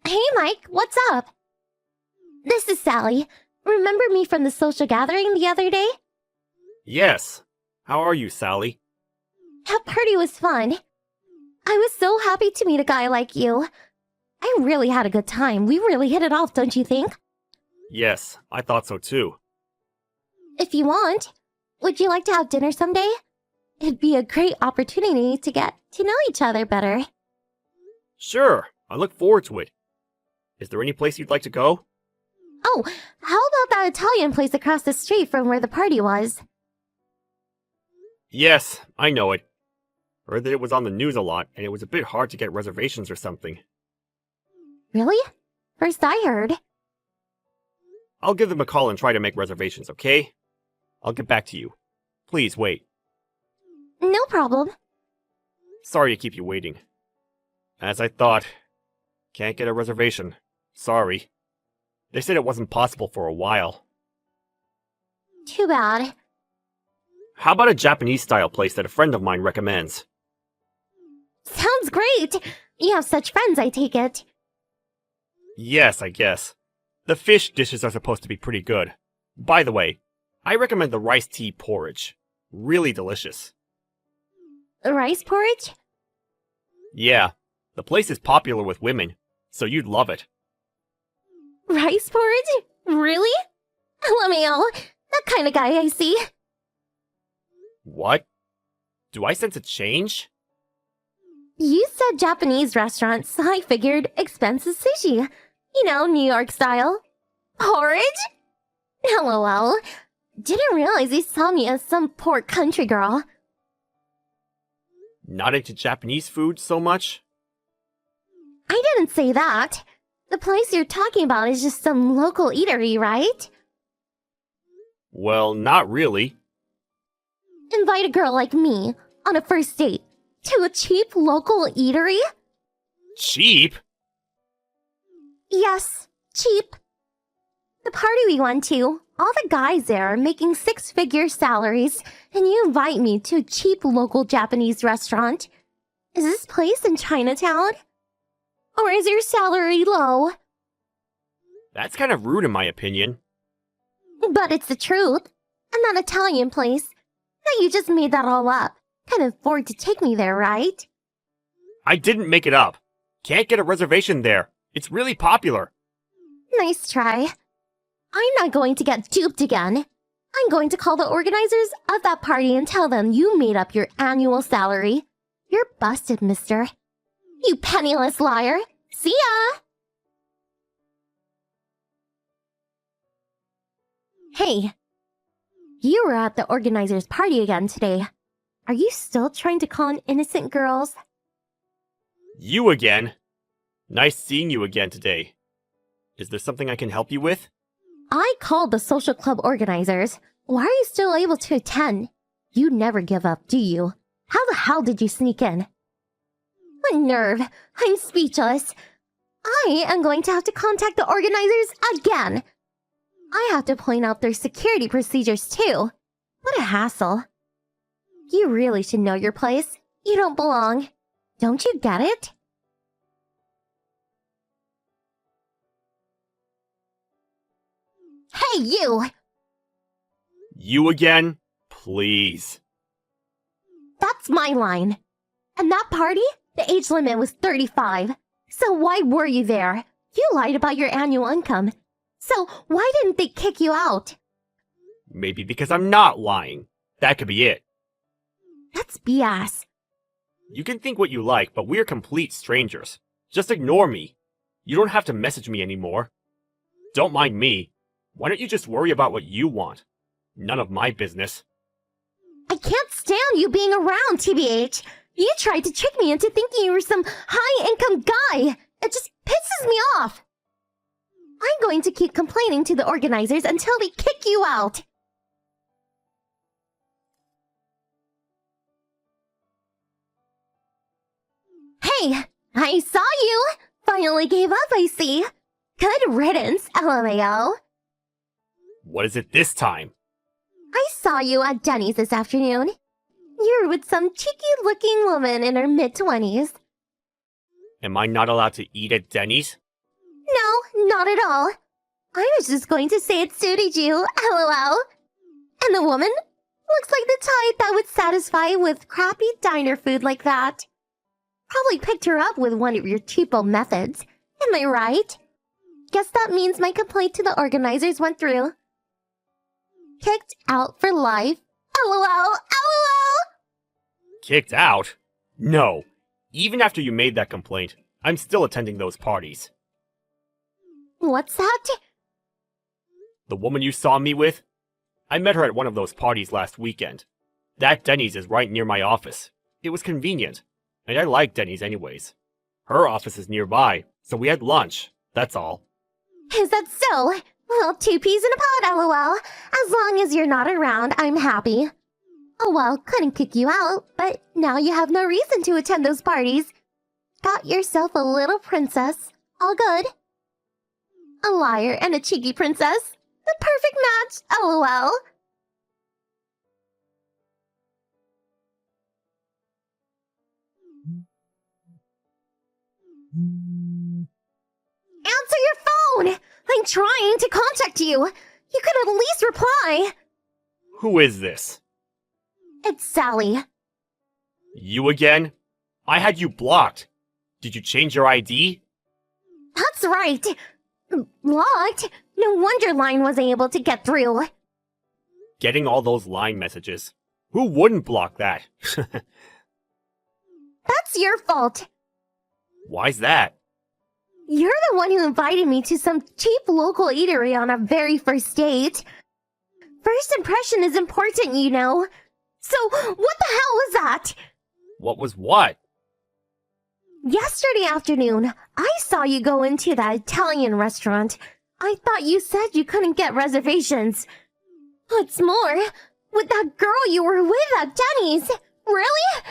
Hey, Mike, what's up? This is Sally. Remember me from the social gathering the other day? Yes. How are you, Sally? That party was fun. I was so happy to meet a guy like you. I really had a good time. We really hit it off, don't you think? Yes, I thought so too. If you want, would you like to have dinner someday? It'd be a great opportunity to get to know each other better. Sure, I look forward to it. Is there any place you'd like to go? Oh, how about that Italian place across the street from where the party was? Yes, I know it. Heard that it was on the news a lot, and it was a bit hard to get reservations or something. Really? First I heard. I'll give them a call and try to make reservations, okay? I'll get back to you. Please wait. No problem. Sorry to keep you waiting. As I thought. Can't get a reservation. Sorry. They said it wasn't possible for a while. Too bad. How about a Japanese-style place that a friend of mine recommends? Sounds great! You have such friends, I take it. Yes, I guess. The fish dishes are supposed to be pretty good. By the way, I recommend the rice tea porridge. Really delicious. Rice porridge? Yeah, the place is popular with women, so you'd love it. Rice porridge? Really? LMAO, that kind of guy I see. What? Do I sense a change? You said Japanese restaurants, so I figured expensive sushi. You know, New York style. Porridge? LOL. Didn't realize you saw me as some poor country girl. Not into Japanese food so much? I didn't say that. The place you're talking about is just some local eatery, right? Well, not really. Invite a girl like me on a first date to a cheap local eatery? Cheap? Yes, cheap. The party we went to, all the guys there are making six-figure salaries, and you invite me to a cheap local Japanese restaurant. Is this place in Chinatown? Or is your salary low? That's kind of rude in my opinion. But it's the truth. And that Italian place, that you just made that all up, can afford to take me there, right? I didn't make it up. Can't get a reservation there. It's really popular. Nice try. I'm not going to get duped again. I'm going to call the organizers of that party and tell them you made up your annual salary. You're busted, mister. You penniless liar. See ya! Hey. You were at the organizers' party again today. Are you still trying to con innocent girls? You again? Nice seeing you again today. Is there something I can help you with? I called the social club organizers. Why are you still able to attend? You never give up, do you? How the hell did you sneak in? What nerve! I'm speechless. I am going to have to contact the organizers again. I have to point out their security procedures too. What a hassle. You really should know your place. You don't belong. Don't you get it? Hey, you! You again? Please. That's my line. And that party, the age limit was 35. So why were you there? You lied about your annual income. So why didn't they kick you out? Maybe because I'm not lying. That could be it. That's BS. You can think what you like, but we're complete strangers. Just ignore me. You don't have to message me anymore. Don't mind me. Why don't you just worry about what you want? None of my business. I can't stand you being around, TBH. You tried to trick me into thinking you were some high-income guy. It just pisses me off. I'm going to keep complaining to the organizers until they kick you out. Hey, I saw you. Finally gave up, I see. Good riddance, LMAO. What is it this time? I saw you at Denny's this afternoon. You're with some cheeky-looking woman in her mid-20s. Am I not allowed to eat at Denny's? No, not at all. I was just going to say it suited you, lol. And the woman? Looks like the type that would satisfy with crappy diner food like that. Probably picked her up with one of your cheapo methods. Am I right? Guess that means my complaint to the organizers went through. Kicked out for life. LOL, LOL! Kicked out? No. Even after you made that complaint, I'm still attending those parties. What's that? The woman you saw me with? I met her at one of those parties last weekend. That Denny's is right near my office. It was convenient, and I like Denny's anyways. Her office is nearby, so we had lunch, that's all. Is that so? Well, 2 peas in a pod, lol. As long as you're not around, I'm happy. Oh well, couldn't kick you out, but now you have no reason to attend those parties. Got yourself a little princess. All good. A liar and a cheeky princess. The perfect match, lol. Answer your phone! I'm trying to contact you. You could at least reply. Who is this? It's Sally. You again? I had you blocked. Did you change your ID? That's right. Blocked? No wonder Line wasn't able to get through. Getting all those line messages. Who wouldn't block that? That's your fault. Why's that? You're the one who invited me to some cheap local eatery on our very first date. First impression is important, you know. So, what the hell was that? What was what? Yesterday afternoon, I saw you go into that Italian restaurant. I thought you said you couldn't get reservations. What's more, with that girl you were with at Denny's. Really?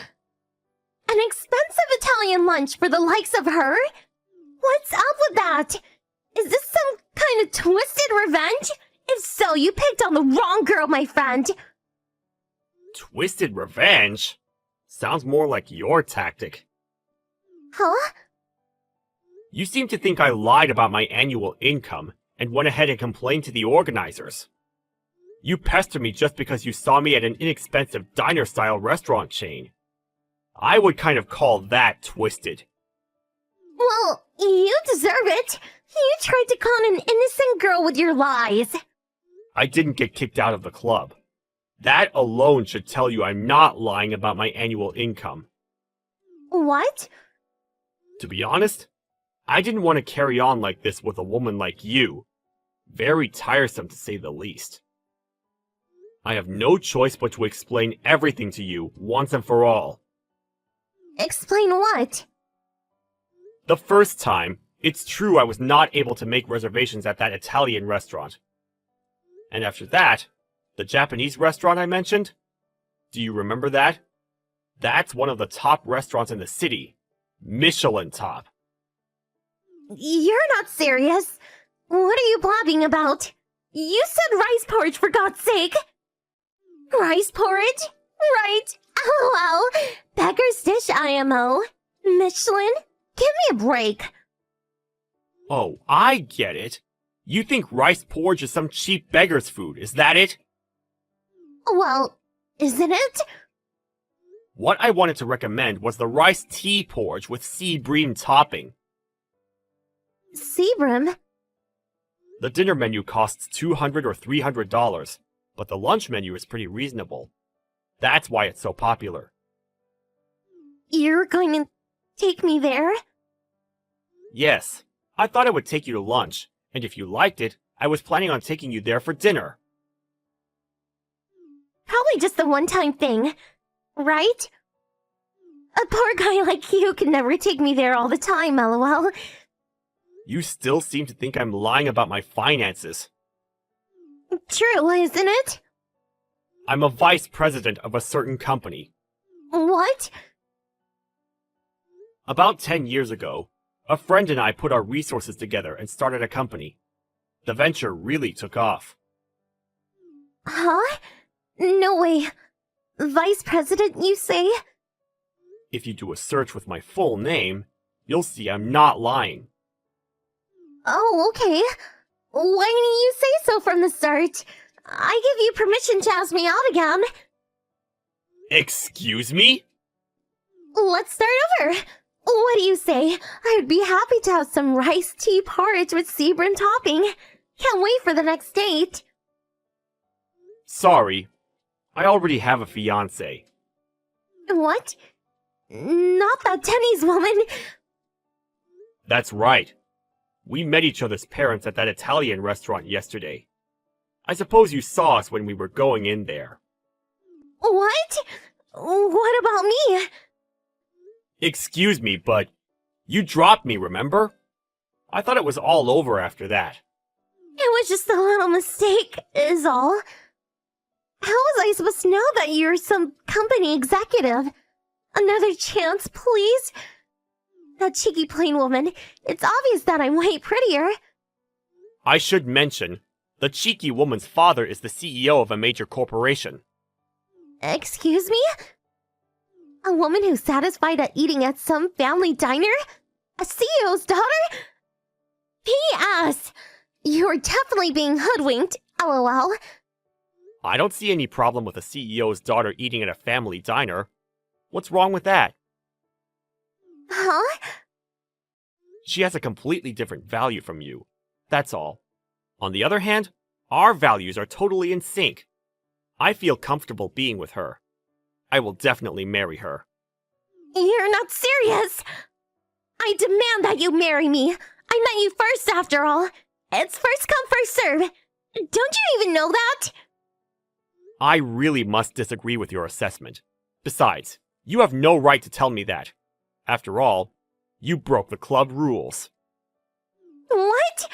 An expensive Italian lunch for the likes of her? What's up with that? Is this some kind of twisted revenge? If so, you picked on the wrong girl, my friend. Twisted revenge? Sounds more like your tactic. Huh? You seem to think I lied about my annual income and went ahead and complained to the organizers. You pestered me just because you saw me at an inexpensive diner-style restaurant chain. I would kind of call that twisted. Well, you deserve it. You tried to con an innocent girl with your lies. I didn't get kicked out of the club. That alone should tell you I'm not lying about my annual income. What? To be honest, I didn't want to carry on like this with a woman like you. Very tiresome to say the least. I have no choice but to explain everything to you once and for all. Explain what? The first time, it's true I was not able to make reservations at that Italian restaurant. And after that, the Japanese restaurant I mentioned? Do you remember that? That's one of the top restaurants in the city. Michelin top. You're not serious. What are you blabbing about? You said rice porridge for God's sake. Rice porridge? Right. LOL. Beggar's dish IMO. Michelin? Give me a break. Oh, I get it. You think rice porridge is some cheap beggar's food, is that it? Well, isn't it? What I wanted to recommend was the rice tea porridge with sea bream topping. Sebrum? The dinner menu costs $200 or $300, but the lunch menu is pretty reasonable. That's why it's so popular. You're going to take me there? Yes, I thought I would take you to lunch, and if you liked it, I was planning on taking you there for dinner. Probably just the one-time thing, right? A poor guy like you can never take me there all the time, lol. You still seem to think I'm lying about my finances. True, isn't it? I'm a vice president of a certain company. What? About 10 years ago, a friend and I put our resources together and started a company. The venture really took off. Huh? No way. Vice President, you say? If you do a search with my full name, you'll see I'm not lying. Oh, okay. Why didn't you say so from the start? I give you permission to ask me out again. Excuse me? Let's start over. What do you say? I'd be happy to have some rice tea porridge with Sebrin topping. Can't wait for the next date. Sorry. I already have a fiancé. What? Not that Tenny's woman. That's right. We met each other's parents at that Italian restaurant yesterday. I suppose you saw us when we were going in there. What? What about me? Excuse me, but you dropped me, remember? I thought it was all over after that. It was just a little mistake, is all. How was I supposed to know that you're some company executive? Another chance, please? That cheeky plain woman. It's obvious that I'm way prettier. I should mention, the cheeky woman's father is the CEO of a major corporation. Excuse me? A woman who's satisfied at eating at some family diner? A CEO's daughter? P.S. You're definitely being hoodwinked, LOL. I don't see any problem with a CEO's daughter eating at a family diner. What's wrong with that? Huh? She has a completely different value from you. That's all. On the other hand, our values are totally in sync. I feel comfortable being with her. I will definitely marry her. You're not serious! I demand that you marry me! I met you first, after all! It's first come, first serve! Don't you even know that? I really must disagree with your assessment. Besides, you have no right to tell me that. After all, you broke the club rules. What?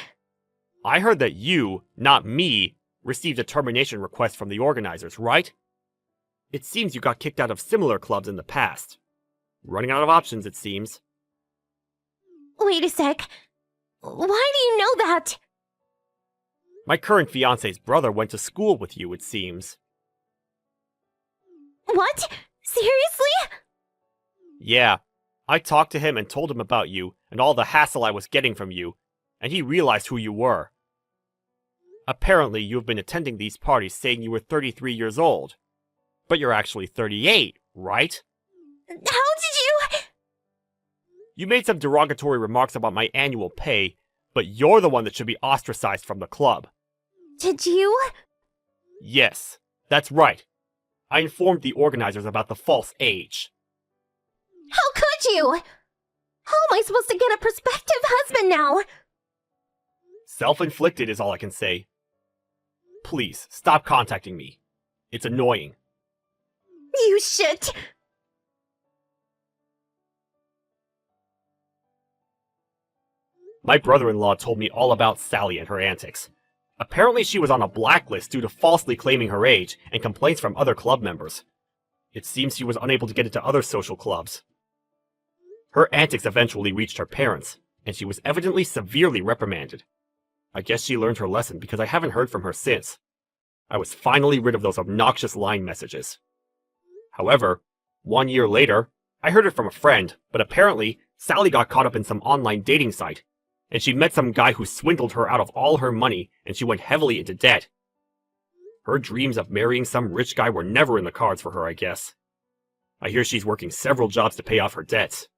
I heard that you, not me, received a termination request from the organizers, right? It seems you got kicked out of similar clubs in the past. Running out of options, it seems. Wait a sec. Why do you know that? My current fiancé's brother went to school with you, it seems. What? Seriously? Yeah, I talked to him and told him about you and all the hassle I was getting from you, and he realized who you were. Apparently, you have been attending these parties saying you were 33 years old. But you're actually 38, right? How did you... You made some derogatory remarks about my annual pay, but you're the one that should be ostracized from the club. Did you? Yes, that's right. I informed the organizers about the false age. How could you? How am I supposed to get a prospective husband now? Self-inflicted is all I can say. Please, stop contacting me. It's annoying. You shit! My brother-in-law told me all about Sally and her antics. Apparently she was on a blacklist due to falsely claiming her age and complaints from other club members. It seems she was unable to get into other social clubs. Her antics eventually reached her parents, and she was evidently severely reprimanded. I guess she learned her lesson because I haven't heard from her since. I was finally rid of those obnoxious line messages. However, 1 year later, I heard it from a friend, but apparently Sally got caught up in some online dating site, and she met some guy who swindled her out of all her money, and she went heavily into debt. Her dreams of marrying some rich guy were never in the cards for her, I guess. I hear she's working several jobs to pay off her debts.